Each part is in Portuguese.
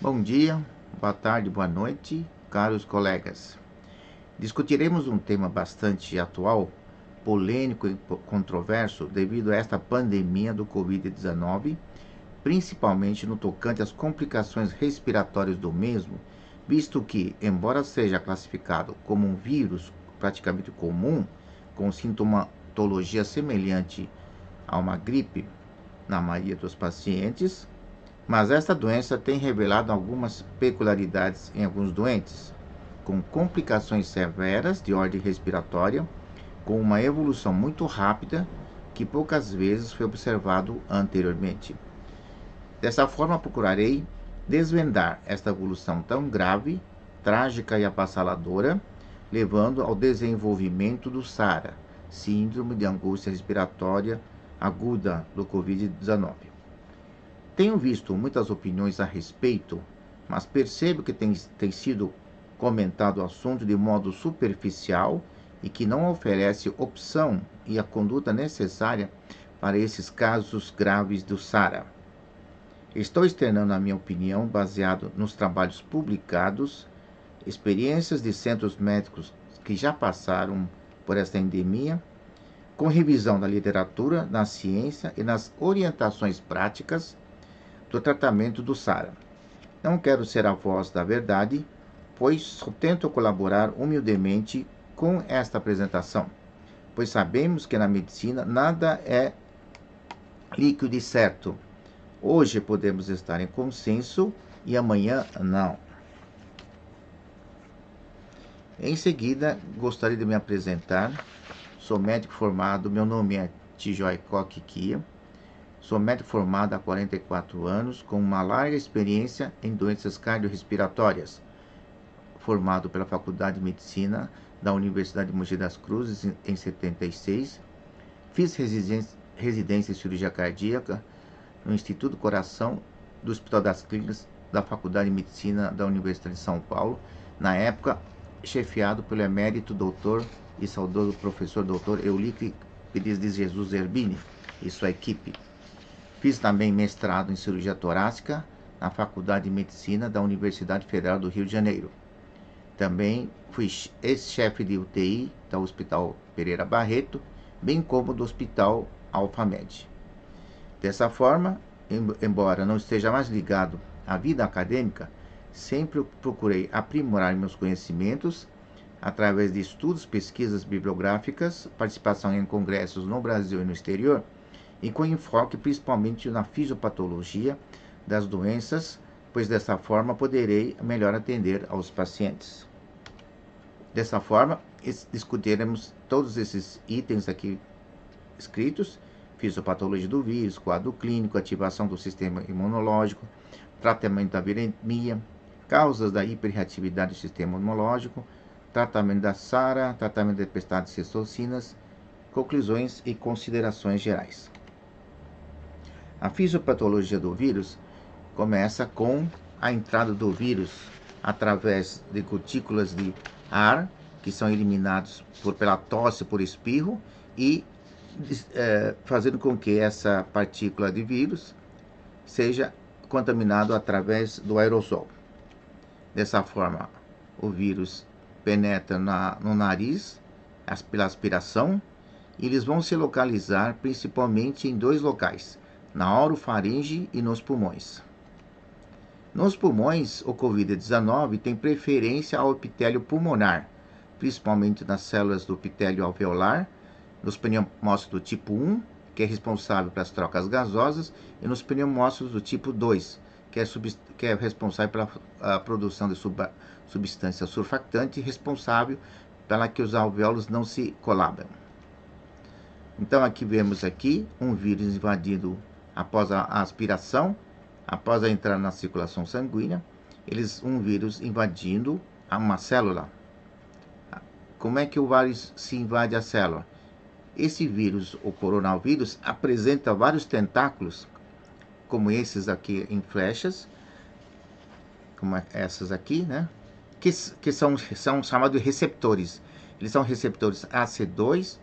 Bom dia, boa tarde, boa noite, caros colegas. Discutiremos um tema bastante atual, polêmico e controverso devido a esta pandemia do Covid-19, principalmente no tocante às complicações respiratórias do mesmo, visto que, embora seja classificado como um vírus praticamente comum, com sintomatologia semelhante a uma gripe na maioria dos pacientes, mas esta doença tem revelado algumas peculiaridades em alguns doentes, com complicações severas de ordem respiratória, com uma evolução muito rápida que poucas vezes foi observado anteriormente. Dessa forma, procurarei desvendar esta evolução tão grave, trágica e avassaladora, levando ao desenvolvimento do SARA, Síndrome de Angústia Respiratória Aguda do Covid-19. Tenho visto muitas opiniões a respeito, mas percebo que tem sido comentado o assunto de modo superficial e que não oferece opção e a conduta necessária para esses casos graves do SARA. Estou externando a minha opinião baseado nos trabalhos publicados, experiências de centros médicos que já passaram por esta endemia, com revisão da literatura, na ciência e nas orientações práticas do tratamento do SARA. Não quero ser a voz da verdade, pois só tento colaborar humildemente com esta apresentação, pois sabemos que na medicina nada é líquido e certo. Hoje podemos estar em consenso e amanhã não. Em seguida, gostaria de me apresentar. Sou médico formado, meu nome é Tijoy Koki Kia. Sou médico formado há 44 anos, com uma larga experiência em doenças cardiorrespiratórias. Formado pela Faculdade de Medicina da Universidade de Mogi das Cruzes em 76. Fiz residência em cirurgia cardíaca no Instituto Coração do Hospital das Clínicas da Faculdade de Medicina da Universidade de São Paulo, na época chefiado pelo emérito doutor e saudoso professor doutor Eulique Pires de Jesus Zerbini e sua equipe. Fiz também mestrado em cirurgia torácica na Faculdade de Medicina da Universidade Federal do Rio de Janeiro. Também fui ex-chefe de UTI do Hospital Pereira Barreto, bem como do Hospital Alfamed. Dessa forma, embora não esteja mais ligado à vida acadêmica, sempre procurei aprimorar meus conhecimentos através de estudos, pesquisas bibliográficas, participação em congressos no Brasil e no exterior, e com enfoque principalmente na fisiopatologia das doenças, pois dessa forma poderei melhor atender aos pacientes. Dessa forma, discutiremos todos esses itens aqui escritos: fisiopatologia do vírus, quadro clínico, ativação do sistema imunológico, tratamento da viremia, causas da hiperreatividade do sistema imunológico, tratamento da SARA, tratamento da tempestade de citocinas, conclusões e considerações gerais. A fisiopatologia do vírus começa com a entrada do vírus através de gotículas de ar que são eliminados pela tosse, por espirro, e fazendo com que essa partícula de vírus seja contaminado através do aerosol. Dessa forma, o vírus penetra no nariz pela aspiração, e eles vão se localizar principalmente em dois locais: na orofaringe e nos pulmões. Nos pulmões, o Covid-19 tem preferência ao epitélio pulmonar, principalmente nas células do epitélio alveolar, nos pneumócitos do tipo 1, que é responsável pelas trocas gasosas, e nos pneumócitos do tipo 2, que é responsável pela produção de substância surfactante, responsável pela que os alvéolos não se colabam. Então aqui vemos um vírus invadindo após a aspiração, após a entrar na circulação sanguínea, um vírus invadindo uma célula. Como é que o vírus se invade a célula? Esse vírus, o coronavírus, apresenta vários tentáculos, como esses aqui em flechas, como essas aqui, né? Que são chamados de receptores. Eles são receptores AC2,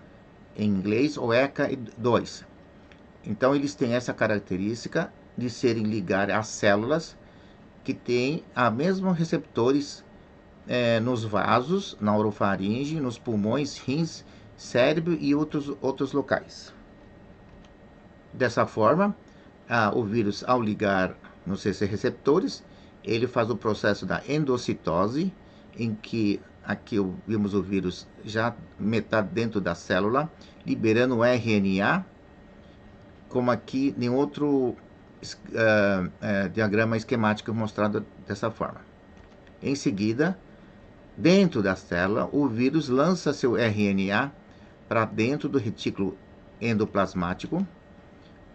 em inglês, ou ECA2. Então, eles têm essa característica de serem ligar às células que tem a mesmos receptores nos vasos, na orofaringe, nos pulmões, rins, cérebro e outros locais. Dessa forma, o vírus, ao ligar nos receptores, ele faz o processo da endocitose, em que aqui vimos o vírus já metade dentro da célula, liberando o RNA, como aqui em outro diagrama esquemático mostrado dessa forma. Em seguida, dentro da célula, o vírus lança seu RNA para dentro do retículo endoplasmático,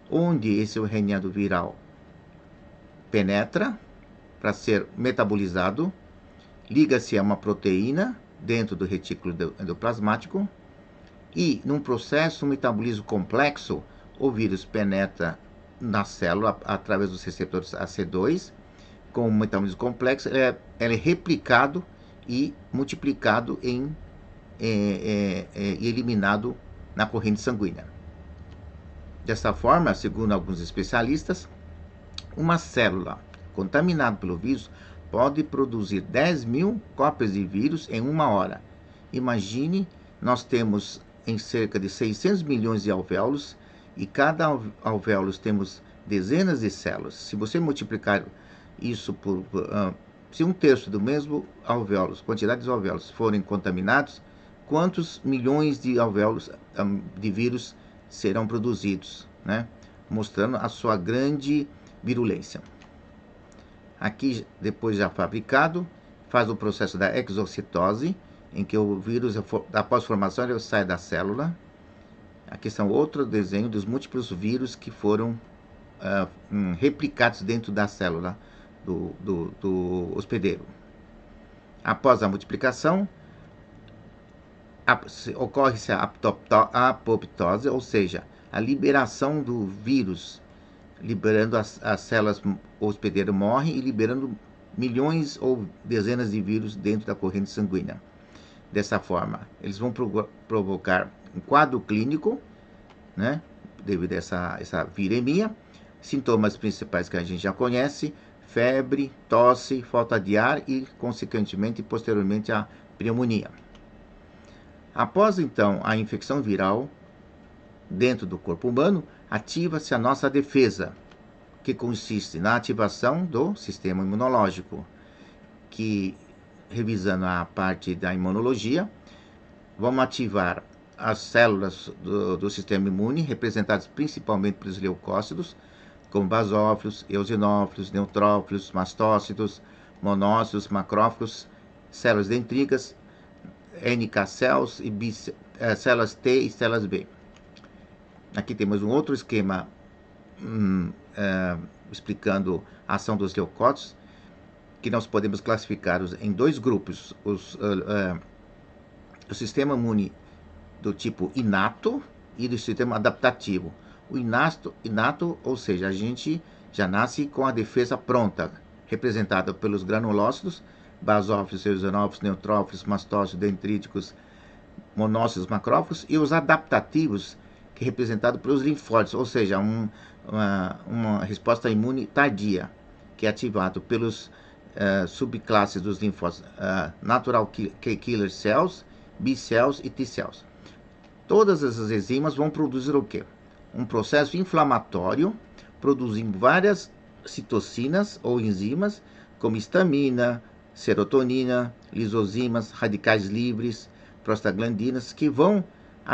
onde esse RNA do viral penetra para ser metabolizado, liga-se a uma proteína dentro do retículo endoplasmático e, num processo metabolismo complexo, o vírus penetra na célula através dos receptores AC2. Com um metabolismo complexo, ele é replicado e multiplicado e eliminado na corrente sanguínea. Dessa forma, segundo alguns especialistas, uma célula contaminada pelo vírus pode produzir 10.000 cópias de vírus em 1 hora. Imagine, nós temos em cerca de 600 milhões de alvéolos e cada alvéolo temos dezenas de células. Se você multiplicar isso por se 1/3 do mesmo alvéolos, quantidade de alvéolos forem contaminados, quantos milhões de alvéolos de vírus serão produzidos, né? Mostrando a sua grande virulência. Aqui, depois já fabricado, faz o processo da exocitose, em que o vírus, após formação, ele sai da célula. Aqui são outro desenho dos múltiplos vírus que foram replicados dentro da célula do hospedeiro. Após a multiplicação, ocorre-se a apoptose, ou seja, a liberação do vírus, liberando as células, o hospedeiro morre e liberando milhões ou dezenas de vírus dentro da corrente sanguínea. Dessa forma, eles vão provocar um quadro clínico, né, devido a essa viremia. Sintomas principais que a gente já conhece: febre, tosse, falta de ar e, consequentemente, posteriormente, a pneumonia. Após, então, a infecção viral dentro do corpo humano, ativa-se a nossa defesa, que consiste na ativação do sistema imunológico, que, revisando a parte da imunologia, vamos ativar as células do sistema imune, representadas principalmente pelos leucócitos, como basófilos, eosinófilos, neutrófilos, mastócitos, monócitos, macrófagos, células dendríticas, NK cells e células T e células B. Aqui temos um outro esquema explicando a ação dos leucócitos, que nós podemos classificar em 2 grupos: o sistema imune do tipo inato e do sistema adaptativo. O inato, ou seja, a gente já nasce com a defesa pronta, representada pelos granulócitos, basófilos, eosinófilos, neutrófilos, mastócitos, dendríticos, monócitos, macrófagos, e os adaptativos, que é representado pelos linfócitos, ou seja, uma resposta imune tardia, que é ativado pelos subclasses dos linfócitos, natural killer cells, B cells e T cells. Todas essas enzimas vão produzir o quê? Um processo inflamatório, produzindo várias citocinas ou enzimas, como histamina, serotonina, lisozimas, radicais livres, prostaglandinas, que vão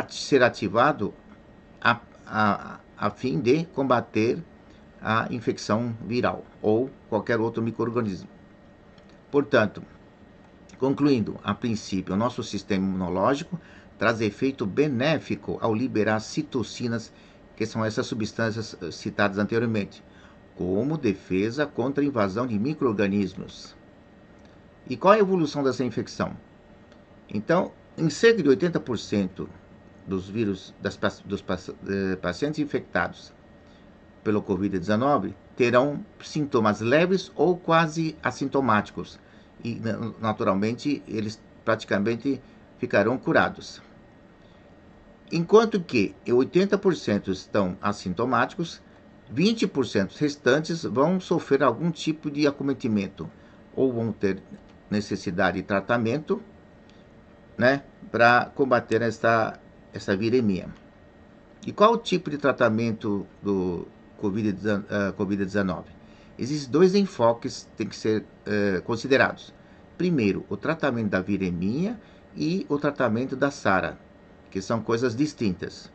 ser ativados a fim de combater a infecção viral ou qualquer outro micro-organismo. Portanto, concluindo, a princípio, o nosso sistema imunológico traz efeito benéfico ao liberar citocinas, que são essas substâncias citadas anteriormente, como defesa contra a invasão de micro-organismos. E qual é a evolução dessa infecção? Então, em cerca de 80% dos vírus dos pacientes infectados pelo Covid-19 terão sintomas leves ou quase assintomáticos, e naturalmente eles praticamente ficarão curados. Enquanto que 80% estão assintomáticos, 20% restantes vão sofrer algum tipo de acometimento ou vão ter necessidade de tratamento, né, para combater essa viremia. E qual o tipo de tratamento do Covid-19? Existem dois enfoques que têm que ser considerados. Primeiro, o tratamento da viremia e o tratamento da SARA, que são coisas distintas.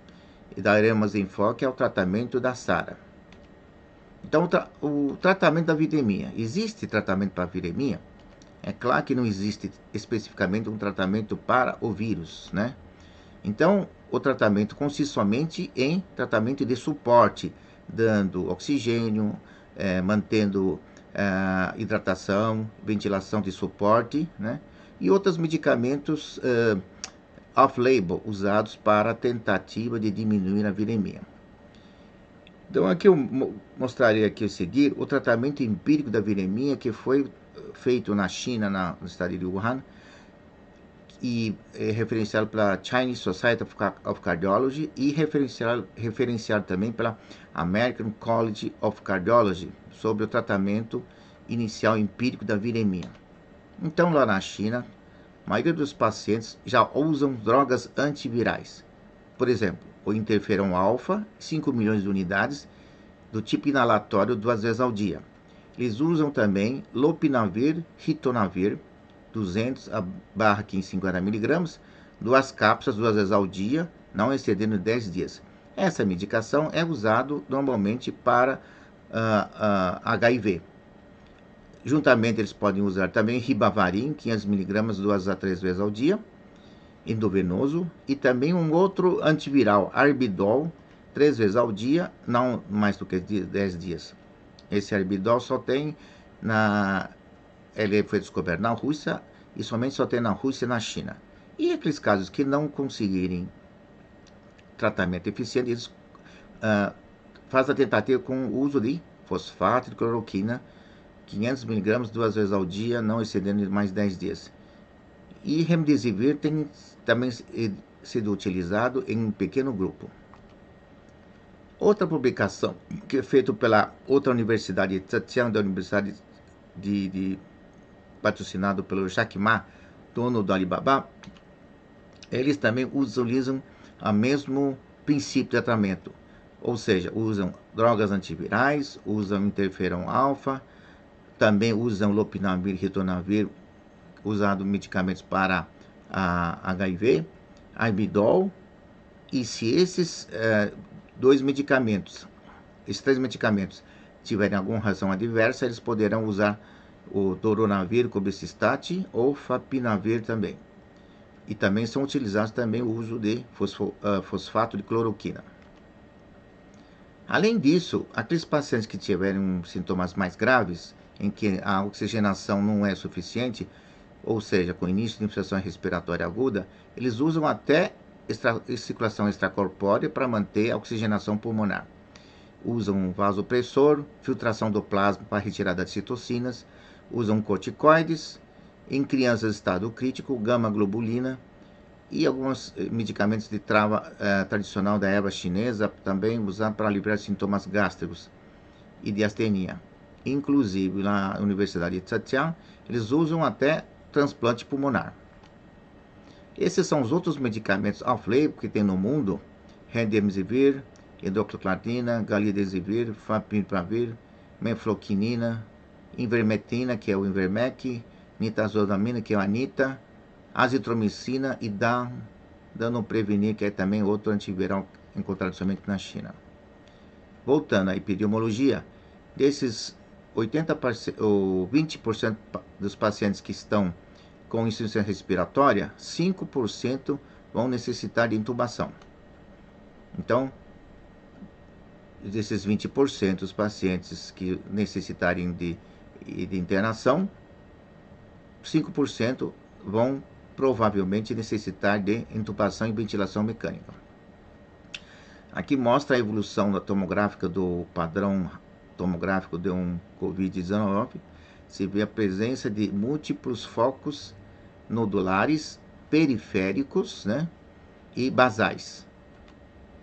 E daremos enfoque ao tratamento da SARA. Então, o tratamento da viremia. Existe tratamento para a viremia? É claro que não existe especificamente um tratamento para o vírus, né? Então, o tratamento consiste somente em tratamento de suporte, dando oxigênio, mantendo hidratação, ventilação de suporte, né? E outros medicamentos off-label usados para a tentativa de diminuir a viremia. Então, aqui eu mostrarei aqui a seguir o tratamento empírico da viremia que foi feito na China, no estado de Wuhan, e referenciado pela Chinese Society of Cardiology e referenciado também pela American College of Cardiology sobre o tratamento inicial empírico da viremia. Então, lá na China, a maioria dos pacientes já usam drogas antivirais. Por exemplo, o interferon alfa, 5 milhões de unidades, do tipo inalatório 2 vezes ao dia. Eles usam também lopinavir, ritonavir, 200 a 550 mg, 2 cápsulas 2 vezes ao dia, não excedendo 10 dias. Essa medicação é usada normalmente para HIV. Juntamente, eles podem usar também ribavarin, 500 mg, 2 a 3 vezes ao dia, endovenoso, e também um outro antiviral, Arbidol, 3 vezes ao dia, não mais do que 10 dias. Esse Arbidol só tem ele foi descoberto na Rússia e somente só tem na Rússia e na China. E aqueles casos que não conseguirem tratamento eficiente, eles fazem a tentativa com o uso de fosfato de cloroquina, 500 mg 2 vezes ao dia, não excedendo mais 10 dias. E remdesivir tem também sido utilizado em um pequeno grupo. Outra publicação que é feita pela outra universidade, Zhejiang, da Universidade patrocinado pelo Jack Ma, dono do Alibaba, eles também utilizam o mesmo princípio de tratamento, ou seja, usam drogas antivirais, usam interferon alfa, também usam lopinavir, ritonavir, usando medicamentos para HIV, Arbidol, e se esses esses 3 medicamentos tiverem alguma reação adversa, eles poderão usar o doronavir, cobicistat ou fapinavir também. E também são utilizados também o uso de fosfato de cloroquina. Além disso, aqueles pacientes que tiverem sintomas mais graves, em que a oxigenação não é suficiente, ou seja, com início de infecção respiratória aguda, eles usam até circulação extracorpórea para manter a oxigenação pulmonar. Usam um vasopressor, filtração do plasma para retirada de citocinas, usam corticoides, em crianças em estado crítico, gama-globulina e alguns medicamentos de trava tradicional da erva chinesa, também usados para aliviar sintomas gástricos e de astenia. Inclusive, na Universidade de Zhejiang, eles usam até transplante pulmonar. Esses são os outros medicamentos off-label que tem no mundo: remdesivir, hidrocloroquina, galidesivir, favipiravir, mefloquinina, invermectina, que é o Invermec, nitazoxanida, que é o Anita, azitromicina e danoprevenir, que é também outro antiviral encontrado somente na China. Voltando à epidemiologia, desses 20% dos pacientes que estão com insuficiência respiratória, 5% vão necessitar de intubação. Então, desses 20% dos pacientes que necessitarem de internação, 5% vão provavelmente necessitar de intubação e ventilação mecânica. Aqui mostra a evolução da tomográfica do padrão tomográfico de um Covid-19. Se vê a presença de múltiplos focos nodulares, periféricos, né, e basais.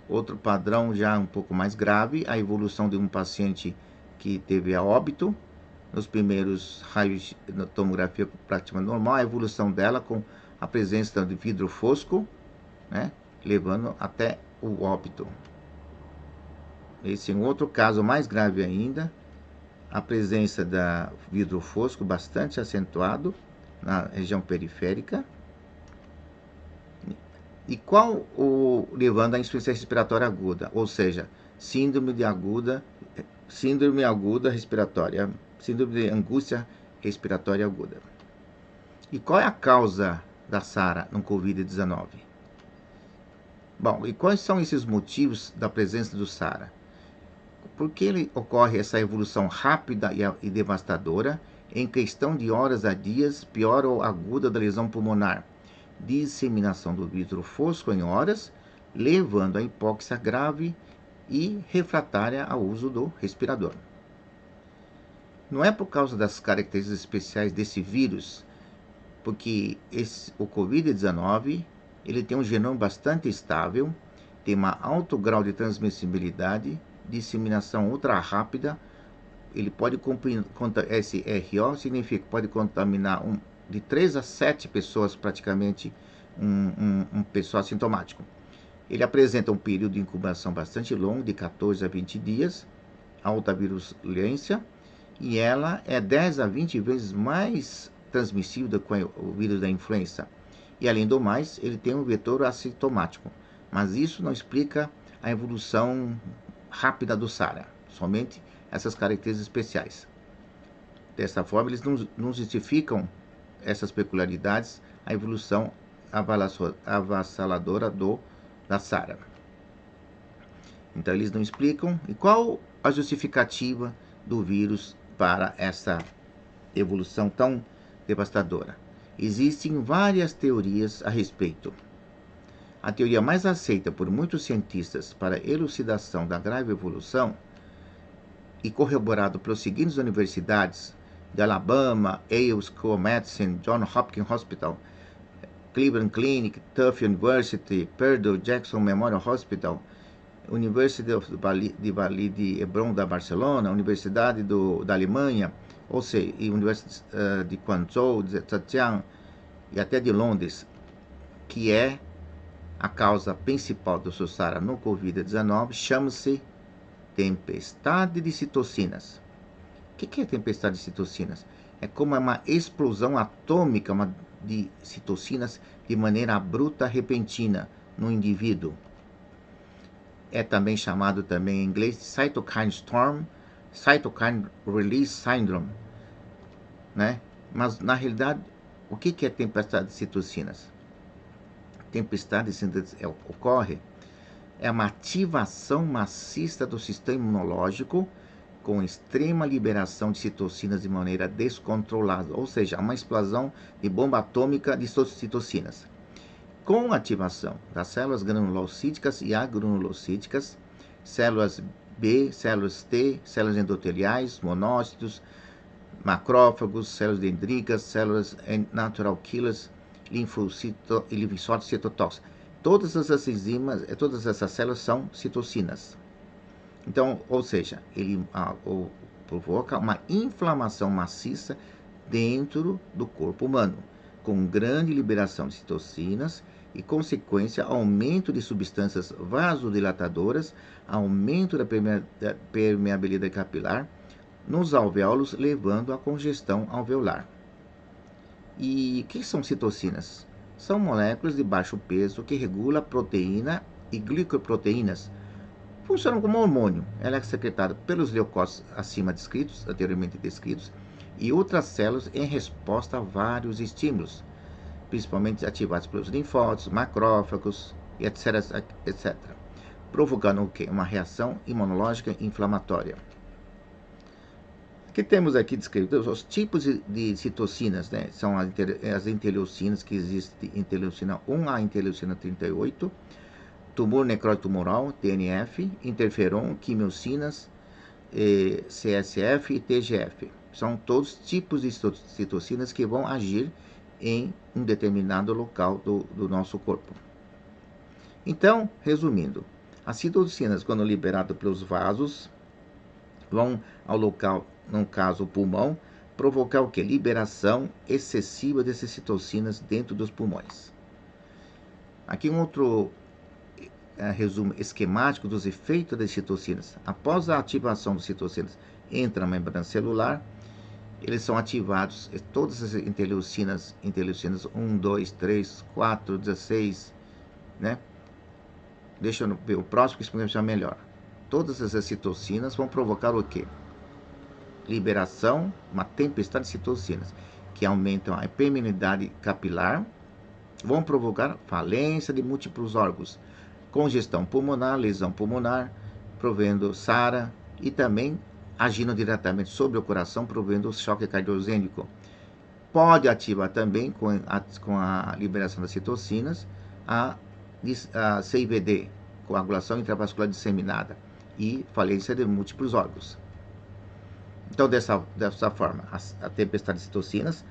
Outro padrão já um pouco mais grave, a evolução de um paciente que teve a óbito, nos primeiros raios na tomografia praticamente normal, a evolução dela com a presença de vidro fosco, né, levando até o óbito. Esse é um outro caso mais grave ainda, a presença da vidro fosco bastante acentuado na região periférica. E qual levando à insuficiência respiratória aguda, ou seja, síndrome aguda respiratória, síndrome de angústia respiratória aguda. E qual é a causa da SARA no COVID-19? Bom, e quais são esses motivos da presença do SARA? Por que ocorre essa evolução rápida e devastadora em questão de horas a dias, pior ou aguda da lesão pulmonar? Disseminação do vidro fosco em horas, levando à hipóxia grave e refratária ao uso do respirador. Não é por causa das características especiais desse vírus, porque o COVID-19 ele tem um genoma bastante estável, tem um alto grau de transmissibilidade, disseminação ultra rápida, ele pode esse RO significa que pode contaminar de 3 a 7 pessoas praticamente, um pessoal assintomático. Ele apresenta um período de incubação bastante longo, de 14 a 20 dias, alta virulência, e ela é 10 a 20 vezes mais transmissível do que o vírus da influenza. E além do mais, ele tem um vetor assintomático. Mas isso não explica a evolução rápida do SARA, somente essas características especiais. Dessa forma, eles não justificam essas peculiaridades, a evolução avassaladora da SARA. Então, eles não explicam. E qual a justificativa do vírus para essa evolução tão devastadora? Existem várias teorias a respeito. A teoria mais aceita por muitos cientistas para elucidação da grave evolução e corroborado pelas seguintes universidades de Alabama, Yale School of Medicine, Johns Hopkins Hospital, Cleveland Clinic, Tufts University, Purdue Jackson Memorial Hospital, University of Valley de Hebron da Barcelona, Universidade da Alemanha, ou seja, Universidade de Guangzhou, de Zhejiang e até de Londres, que é a causa principal do SARA no COVID-19, chama-se tempestade de citocinas. O que é tempestade de citocinas? É como uma explosão atômica de citocinas de maneira abrupta, repentina no indivíduo. É também chamado em inglês de cytokine storm, cytokine release syndrome, né? Mas na realidade, o que é tempestade de citocinas? Tempestade de citocinas ocorre é uma ativação maciça do sistema imunológico com extrema liberação de citocinas de maneira descontrolada, ou seja, uma explosão de bomba atômica de citocinas. Com ativação das células granulocíticas e agranulocíticas, células B, células T, células endoteliais, monócitos, macrófagos, células dendríticas, células natural killers, linfócitos citotóxicos. Todas essas enzimas, todas essas células são citocinas. Então, ou seja, ele provoca uma inflamação maciça dentro do corpo humano, com grande liberação de citocinas e, consequência, aumento de substâncias vasodilatadoras, aumento da permeabilidade capilar nos alvéolos, levando à congestão alveolar. E o que são citocinas? São moléculas de baixo peso que regulam proteína e glicoproteínas. Funcionam como hormônio. Ela é secretada pelos leucócitos anteriormente descritos, e outras células em resposta a vários estímulos, principalmente ativados pelos linfócitos, macrófagos, etc. Provocando o quê? Uma reação imunológica inflamatória. Que temos aqui descritos os tipos de citocinas, né? São as interleucinas, que existem interleucina 1 a interleucina 38, tumor necrótico tumoral, TNF, interferon, quimiocinas, CSF e TGF. São todos tipos de citocinas que vão agir em um determinado local do nosso corpo. Então, resumindo, As citocinas, quando liberadas pelos vasos, vão ao local, no caso o pulmão, provocar o que? Liberação excessiva dessas citocinas dentro dos pulmões. Aqui um outro resumo esquemático dos efeitos das citocinas. Após a ativação das citocinas entra na membrana celular, eles são ativados, todas as interleucinas 1, 2, 3, 4, 16, né? Deixa eu ver o próximo que explica melhor. Todas essas citocinas vão provocar o quê? Liberação, uma tempestade de citocinas, que aumentam a permeabilidade capilar, vão provocar falência de múltiplos órgãos, congestão pulmonar, lesão pulmonar, provendo SARA, e também agindo diretamente sobre o coração, provendo choque cardiogênico. Pode ativar também, com a liberação das citocinas, a CIVD, coagulação intravascular disseminada, e falência de múltiplos órgãos. Então, dessa forma, a tempestade de citocinas,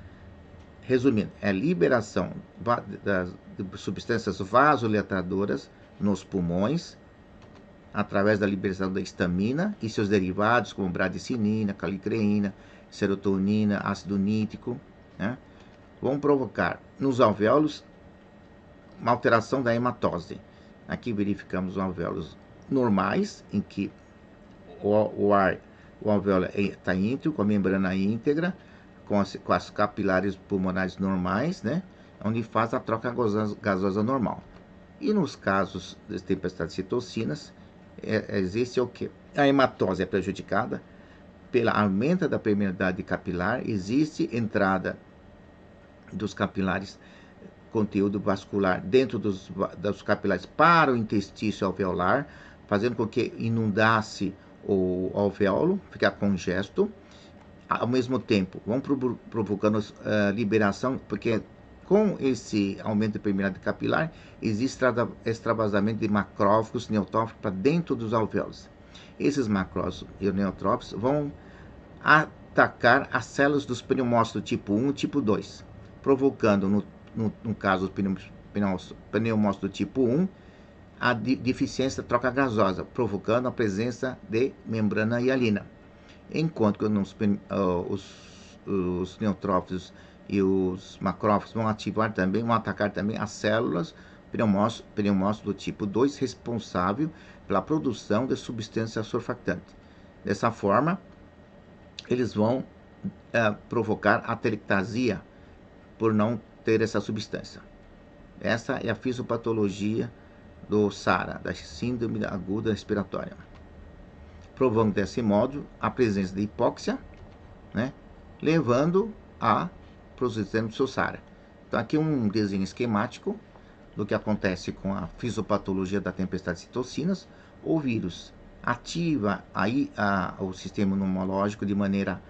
resumindo, é a liberação de substâncias vasodilatadoras nos pulmões, através da liberação da histamina e seus derivados, como bradicinina, calicreína, serotonina, ácido nítrico, né? Vão provocar nos alvéolos uma alteração da hematose. Aqui verificamos os alvéolos normais, em que o alvéolo está íntegro, com a membrana íntegra, com as capilares pulmonares normais, né? Onde faz a troca gasosa normal. E nos casos de tempestade de citocinas, existe o que? A hematose é prejudicada pela aumento da permeabilidade capilar, existe entrada dos capilares, conteúdo vascular dentro dos capilares para o interstício alveolar, fazendo com que inundasse o alvéolo, ficar congesto. Ao mesmo tempo, vão provocando liberação, porque com esse aumento de permeabilidade capilar, existe extravasamento de macrófagos, neutrófilos para dentro dos alvéolos. Esses macrófagos e neutrófilos vão atacar as células dos pneumócitos tipo 1 e tipo 2, provocando, no caso do pneumócito tipo 1, a deficiência da troca gasosa, provocando a presença de membrana hialina. Enquanto que os neutrófilos e os macrófagos vão atacar também as células pneumócitos do tipo 2, responsável pela produção de substância surfactante. Dessa forma, eles vão provocar atelectasia por não ter essa substância. Essa é a fisiopatologia do SARA, da síndrome aguda respiratória, provando desse modo a presença de hipóxia, né, levando a produção do seu SARA. Então aqui um desenho esquemático do que acontece com a fisiopatologia da tempestade de citocinas. O vírus ativa o sistema imunológico de maneira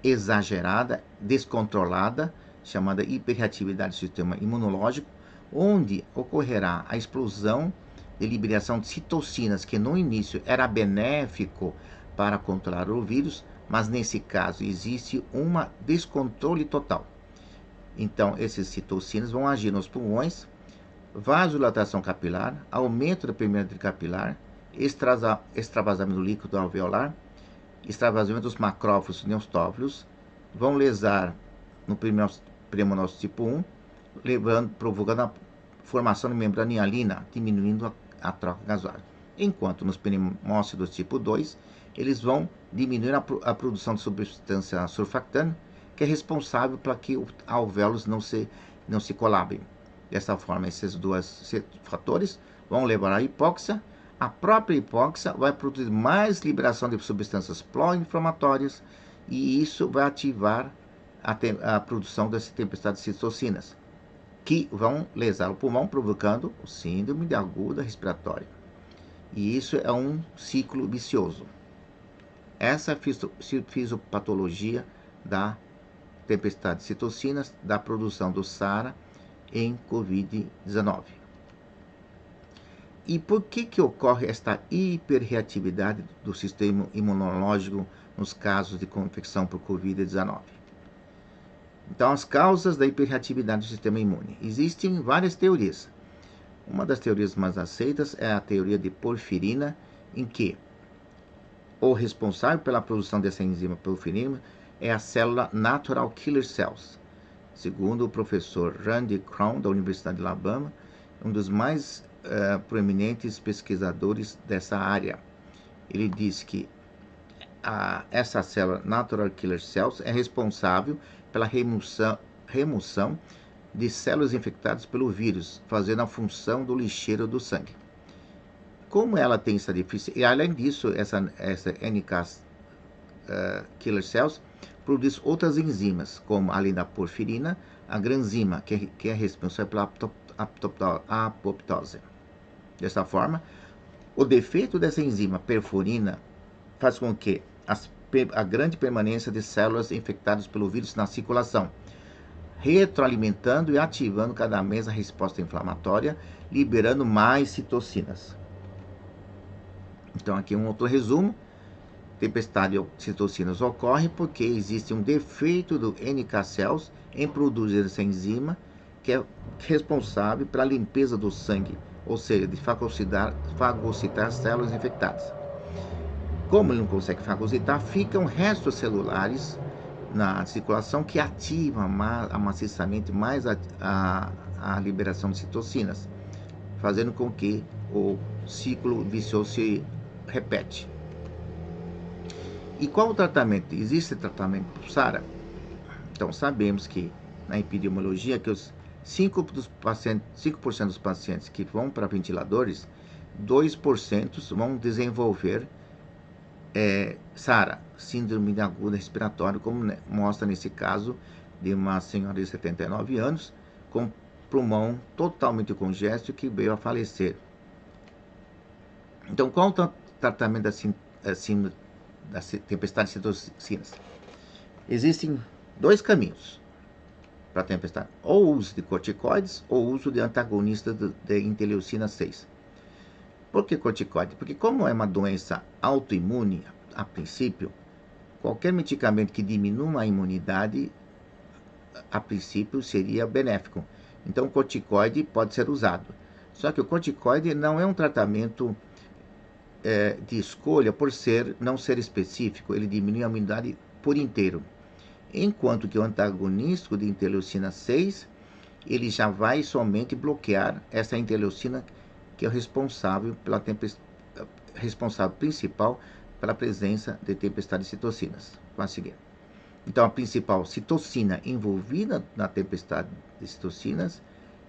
exagerada, descontrolada, chamada hiperreatividade do sistema imunológico, onde ocorrerá a explosão de liberação de citocinas, que no início era benéfico para controlar o vírus, mas nesse caso existe um descontrole total. Então, esses citocinas vão agir nos pulmões, vasodilatação capilar, aumento da permeabilidade capilar, extravasamento do líquido alveolar, extravasamento dos macrófagos neutrófilos, vão lesar no pneumócito tipo 1, provocando a formação de membrana hialina, diminuindo a troca gasosa. Enquanto nos pneumócitos tipo 2, eles vão diminuir a produção de substância surfactante, que é responsável para que os alvéolos não se colabem. Dessa forma, esses dois fatores vão levar à hipóxia. A própria hipóxia vai produzir mais liberação de substâncias pró-inflamatórias, e isso vai ativar a produção dessa tempestade de citocinas, que vão lesar o pulmão, provocando o síndrome de aguda respiratória. E isso é um ciclo vicioso. Essa é a fisiopatologia da tempestade de citocinas, da produção do SARA em Covid-19. E por que ocorre esta hiperreatividade do sistema imunológico nos casos de infecção por Covid-19? Então, as causas da hiperreatividade do sistema imune. Existem várias teorias, Uma das teorias mais aceitas é a teoria de porfirina, em que o responsável pela produção dessa enzima porfirina é a célula Natural Killer Cells. Segundo o professor Randy Cron, da Universidade de Alabama, um dos mais proeminentes pesquisadores dessa área. Ele diz que essa célula Natural Killer Cells é responsável pela remoção de células infectadas pelo vírus, fazendo a função do lixeiro do sangue. Como ela tem essa deficiência, e além disso, essa NK Killer Cells produz outras enzimas, como além da porfirina, a granzima, que é responsável pela apoptose. Dessa forma, o defeito dessa enzima porfirina faz com que a grande permanência de células infectadas pelo vírus na circulação, retroalimentando e ativando cada vez a resposta inflamatória, liberando mais citocinas. Então, aqui um outro resumo. Tempestade de citocinas ocorre porque existe um defeito do NK cells em produzir essa enzima, que é responsável pela limpeza do sangue, ou seja, de fagocitar células infectadas. Como ele não consegue fagocitar, ficam restos celulares na circulação que ativam maciçamente mais a liberação de citocinas, fazendo com que o ciclo vicioso se repete. E qual o tratamento? Existe tratamento para SARA? Então, sabemos que na epidemiologia que os 5% dos pacientes que vão para ventiladores, 2% vão desenvolver SARA, síndrome aguda respiratória, como mostra nesse caso de uma senhora de 79 anos com pulmão totalmente congesto que veio a falecer. Então, qual o tratamento da tempestade de citocinas? Existem dois caminhos para a tempestade: ou o uso de corticoides ou o uso de antagonistas de interleucina 6. Por que corticoide? Porque como é uma doença autoimune, a princípio, qualquer medicamento que diminua a imunidade, a princípio, seria benéfico. Então, o corticoide pode ser usado. Só que o corticoide não é um tratamento de escolha por não ser específico, ele diminui a imunidade por inteiro. Enquanto que o antagonista de interleucina 6, ele já vai somente bloquear essa interleucina que é o responsável principal pela presença de tempestade de citocinas. Vamos seguir. Então, a principal citocina envolvida na tempestade de citocinas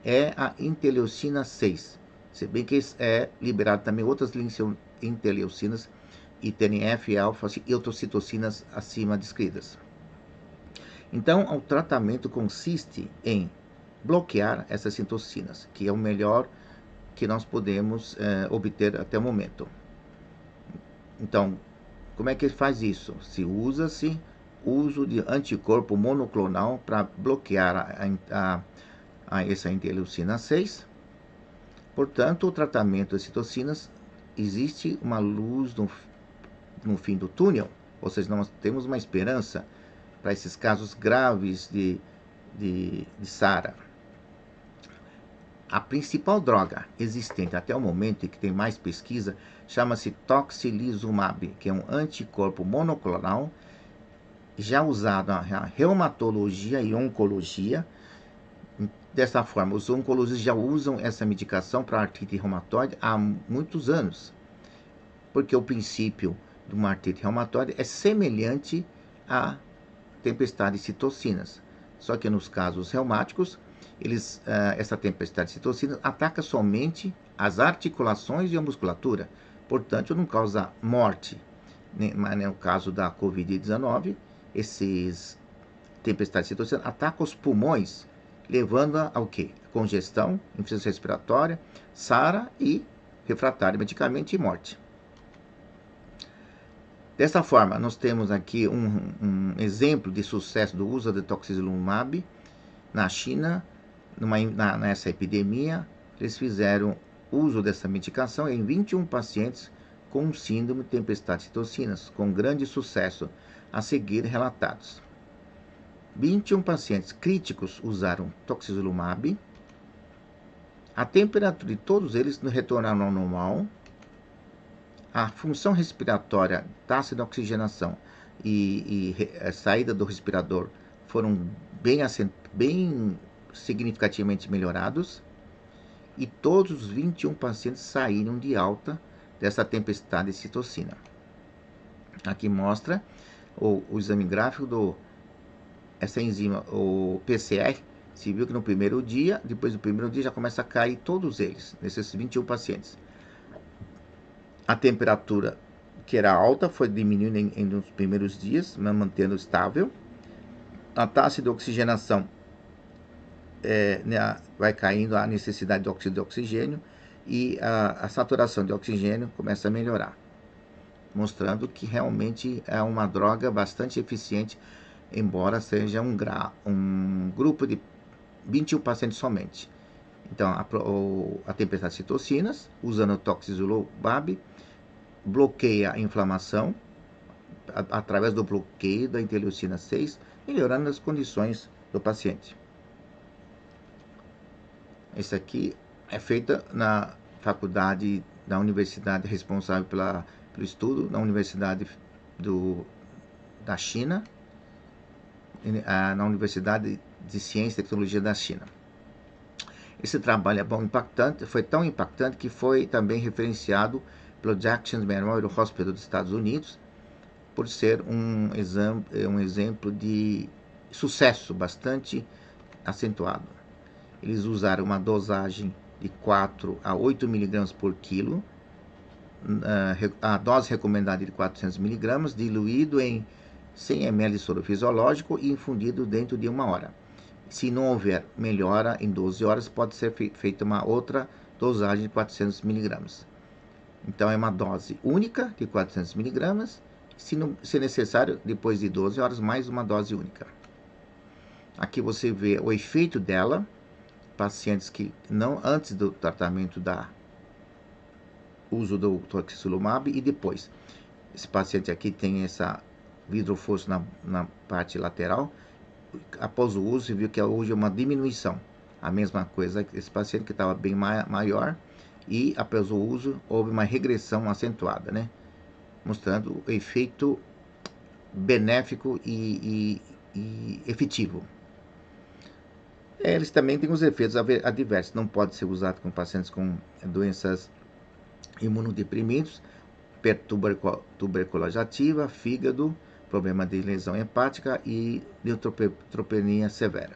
é a interleucina 6. Se bem que é liberado também outras interleucinas, TNF, alfa e outras citocinas acima descritas. Então, o tratamento consiste em bloquear essas citocinas, que é o melhor que nós podemos obter até o momento. Então, como é que faz isso? Se usa-se uso de anticorpo monoclonal para bloquear essa interleucina 6. Portanto, o tratamento de citocinas, existe uma luz no fim do túnel, ou seja, nós temos uma esperança para esses casos graves de SARA. A principal droga existente até o momento e que tem mais pesquisa chama-se tocilizumab, que é um anticorpo monoclonal já usado na reumatologia e oncologia. Dessa forma, os oncologistas já usam essa medicação para artrite reumatoide há muitos anos, porque o princípio de uma artrite reumatoide é semelhante à tempestade de citocinas, só que nos casos reumáticos, essa tempestade de citocinas ataca somente as articulações e a musculatura, portanto não causa morte. Mas no caso da Covid-19, esses tempestades de citocinas atacam os pulmões, levando ao quê? Congestão, insuficiência respiratória, SARA e refratário medicamento e morte. Dessa forma, nós temos aqui um exemplo de sucesso do uso de tocilizumab na China. Nessa epidemia, eles fizeram uso dessa medicação em 21 pacientes com síndrome de tempestade de citocinas, com grande sucesso a seguir relatados. 21 pacientes críticos usaram tocilizumab, A temperatura de todos eles retornaram ao normal. A função respiratória, taxa de oxigenação e a saída do respirador foram bem significativamente melhorados. E todos os 21 pacientes saíram de alta dessa tempestade de citocina. Aqui mostra o exame gráfico essa enzima, o PCR. Se viu que no primeiro dia, depois do primeiro dia já começa a cair todos eles, nesses 21 pacientes. A temperatura, que era alta, foi diminuindo nos primeiros dias, mas mantendo estável. A taxa de oxigenação vai caindo, a necessidade de óxido de oxigênio, e a saturação de oxigênio começa a melhorar, mostrando que realmente é uma droga bastante eficiente, embora seja um grupo de 21 pacientes somente. Então, a tempestade de citocinas, usando o toxizumab, bloqueia a inflamação através do bloqueio da interleucina 6, melhorando as condições do paciente. Esse aqui é feita na faculdade da universidade responsável pelo estudo, na Universidade da China, na Universidade de Ciência e Tecnologia da China. Esse trabalho foi tão impactante que foi também referenciado pelo Jackson Memorial Hospital dos Estados Unidos, por ser um exemplo de sucesso bastante acentuado. Eles usaram uma dosagem de 4 a 8 mg por quilo, a dose recomendada de 400 mg, diluído em 100 ml de soro fisiológico e infundido dentro de 1 hora. Se não houver melhora em 12 horas, pode ser feita uma outra dosagem de 400 mg. Então é uma dose única de 400 mg, se necessário, depois de 12 horas, mais uma dose única. Aqui você vê o efeito dela, pacientes que não antes do tratamento uso do toxizumab e depois. Esse paciente aqui tem essa vidrofosfo na parte lateral. Após o uso, você viu que hoje é uma diminuição. A mesma coisa que esse paciente que estava bem maior, e após o uso houve uma regressão acentuada, né? Mostrando o efeito benéfico e efetivo. Eles também têm os efeitos adversos. Não pode ser usado com pacientes com doenças imunodeprimidos, tuberculose ativa, fígado, problema de lesão hepática e neutropenia severa.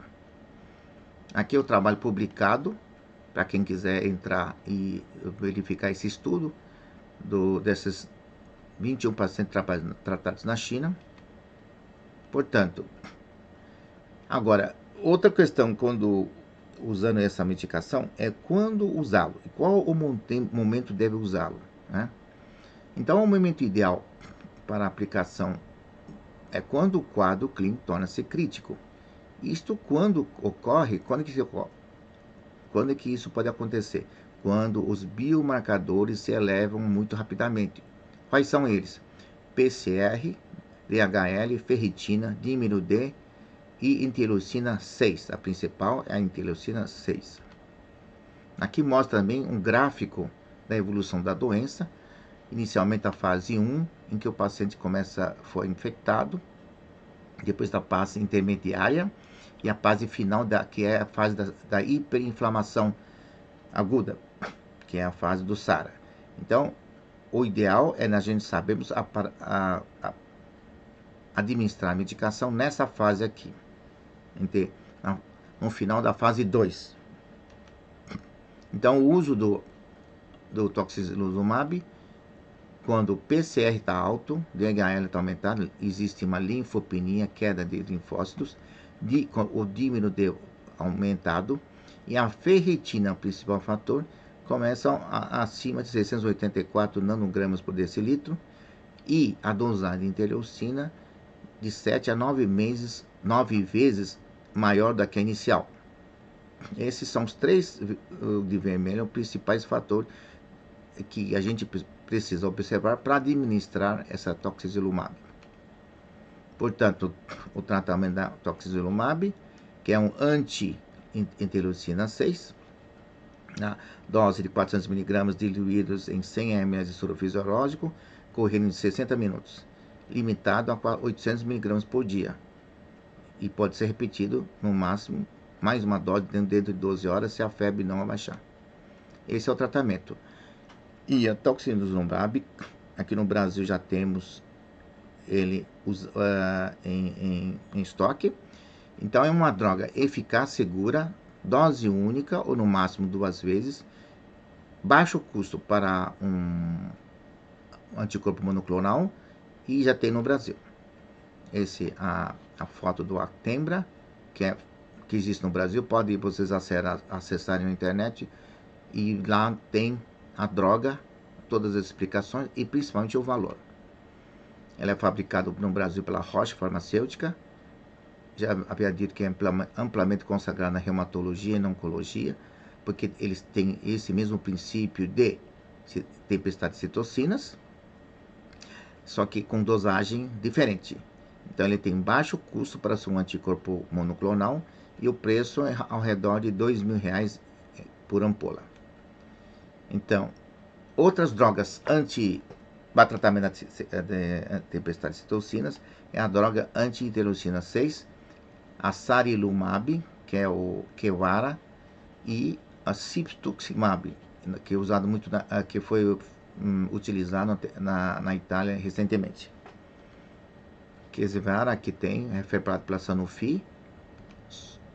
Aqui é o trabalho publicado, para quem quiser entrar e verificar esse estudo desses 21 pacientes tratados na China. Portanto, agora, outra questão quando usando essa medicação é quando usá-lo e qual o momento deve usá-lo, né? Então, o momento ideal para a aplicação é quando o quadro clínico torna-se crítico. Isto quando ocorre, quando é que isso pode acontecer? Quando os biomarcadores se elevam muito rapidamente. Quais são eles? PCR, DHL, ferritina, dímero D e interleucina 6. A principal é a interleucina 6. Aqui mostra também um gráfico da evolução da doença. Inicialmente a fase 1, em que o paciente foi infectado, depois da fase intermediária e a fase final, que é a fase da hiperinflamação aguda, que é a fase do SARA. Então, o ideal é a gente sabermos administrar a medicação nessa fase aqui, no final da fase 2. Então, o uso do toxizumab, quando o PCR está alto, DHL está aumentado, existe uma linfopenia, queda de linfócitos, o dímero D aumentado, e a ferritina, o principal fator, começa acima de 684 nanogramas por decilitro, e a dosagem de interleucina de 7 a 9 vezes maior da que a inicial. Esses são os 3 de vermelho, os principais fatores que a gente precisa observar para administrar essa toxizumab. Portanto, o tratamento da toxizumab, que é um anti-interleucina 6, A dose de 400 mg diluídos em 100 ml de soro fisiológico, correndo de 60 minutos, limitado a 800 mg por dia, e pode ser repetido no máximo mais uma dose dentro de 12 horas se a febre não abaixar. Esse é o tratamento. E a toxilizumab, aqui no Brasil já temos ele em estoque. Então é uma droga eficaz, segura, dose única ou no máximo 2 vezes, baixo custo para um anticorpo monoclonal, e já tem no Brasil. Esse a foto do Actemra, que existe no Brasil, pode vocês acessarem na internet, e lá tem a droga, todas as explicações e principalmente o valor. Ela é fabricada no Brasil pela Roche Farmacêutica. Já havia dito que é amplamente consagrada na reumatologia e na oncologia, porque eles têm esse mesmo princípio de tempestade de citocinas, só que com dosagem diferente. Então ele tem baixo custo para ser um anticorpo monoclonal, e o preço é ao redor de R$2.000 por ampola. Então, outras drogas para tratamento da tempestade de citocinas é a droga anti-interleucina 6, a sarilumab, que é o Kevara, e a ciptuximab, que é usado muito que foi utilizado na Itália recentemente. Kevara, que tem, é fabricado pela Sanofi,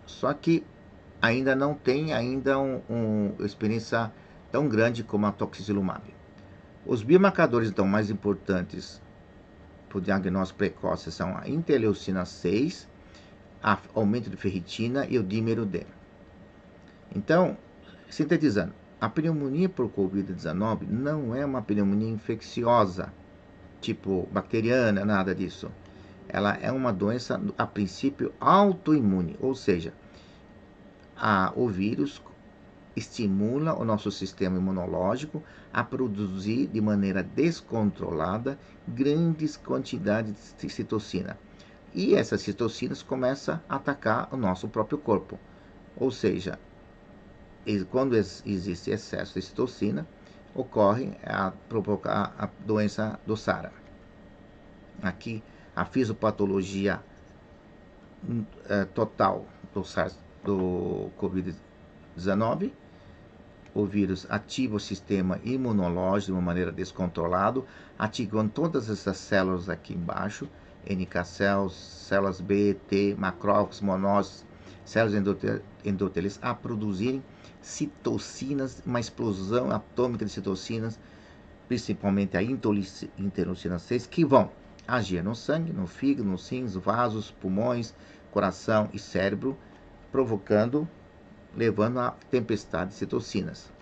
só que ainda não tem uma experiência tão grande como a toxilumab. Os biomarcadores, então, mais importantes para o diagnóstico precoce são a interleucina 6, aumento de ferritina e o dímero D. Então, sintetizando, a pneumonia por Covid-19 não é uma pneumonia infecciosa, tipo bacteriana, nada disso. Ela é uma doença, a princípio, autoimune, ou seja, o vírus estimula o nosso sistema imunológico a produzir de maneira descontrolada grandes quantidades de citocina. E essas citocinas começam a atacar o nosso próprio corpo. Ou seja, quando existe excesso de citocina, ocorre a provocar a doença do SARA. Aqui, a fisiopatologia total do Covid-19. O vírus ativa o sistema imunológico de uma maneira descontrolada, ativando todas essas células aqui embaixo, NK cells, células B, T, macrófagos, monócitos, células endoteliais, a produzirem citocinas, uma explosão atômica de citocinas, principalmente a interleucina 6, que vão agir no sangue, no fígado, nos rins, vasos, pulmões, coração e cérebro, levando a tempestade de citocinas.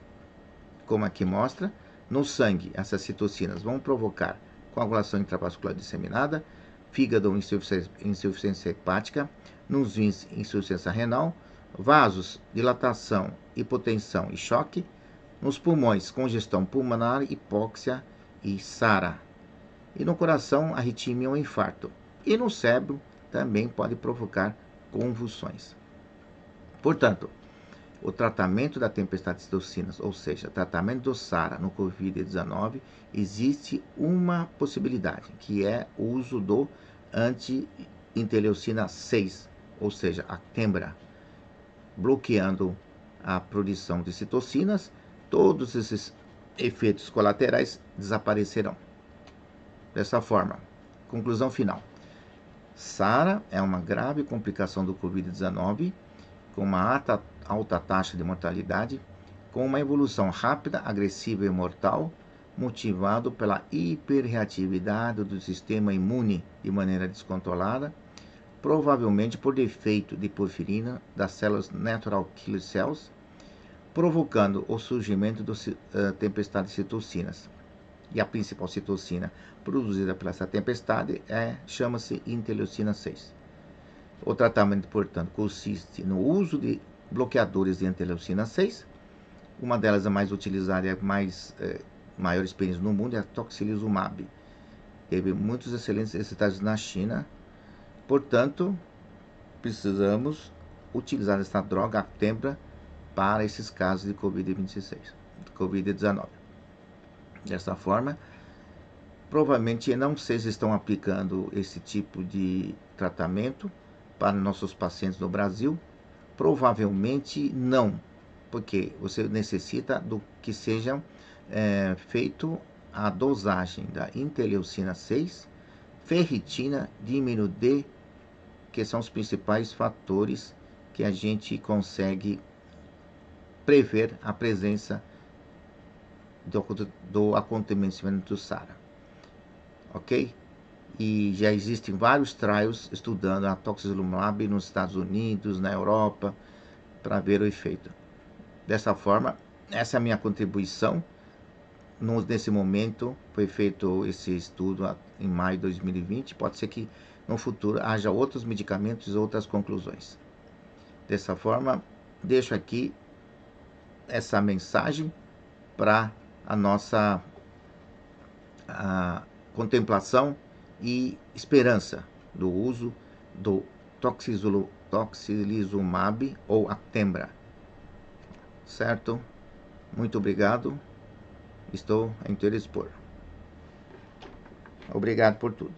Como aqui mostra, no sangue, essas citocinas vão provocar coagulação intravascular disseminada, fígado, insuficiência hepática, nos rins, insuficiência renal, vasos, dilatação, hipotensão e choque, nos pulmões, congestão pulmonar, hipóxia e SARA, e no coração, arritmia ou infarto, e no cérebro também pode provocar convulsões. Portanto, o tratamento da tempestade de citocinas, ou seja, tratamento do SARA no Covid-19, existe uma possibilidade, que é o uso do anti-interleucina 6, ou seja, Actemra, bloqueando a produção de citocinas. Todos esses efeitos colaterais desaparecerão. Dessa forma, conclusão final. SARA é uma grave complicação do Covid-19, com uma alta taxa de mortalidade, com uma evolução rápida, agressiva e mortal, motivado pela hiperreatividade do sistema imune de maneira descontrolada, provavelmente por defeito de porfirina das células natural killer cells, provocando o surgimento da tempestade de citocinas. E a principal citocina produzida por essa tempestade chama-se interleucina 6. O tratamento, portanto, consiste no uso de bloqueadores de interleucina 6. Uma delas, a mais utilizada e a maior experiência no mundo, é a toxilizumab. Teve muitos excelentes resultados na China. Portanto, precisamos utilizar essa droga, Actemra, para esses casos de Covid-19. Dessa forma, provavelmente não sei se estão aplicando esse tipo de tratamento para nossos pacientes no Brasil. Provavelmente não, porque você necessita do que seja feito a dosagem da interleucina 6, ferritina, dímero D, que são os principais fatores que a gente consegue prever a presença do acontecimento do SARA. Ok? E já existem vários trials estudando a toxizumab nos Estados Unidos, na Europa, para ver o efeito. Dessa forma, essa é a minha contribuição. Nesse momento, foi feito esse estudo em maio de 2020. Pode ser que no futuro haja outros medicamentos e outras conclusões. Dessa forma, deixo aqui essa mensagem para a nossa contemplação e esperança do uso do tocilizumab ou Actemra. Certo? Muito obrigado. Estou a interdispor. Obrigado por tudo.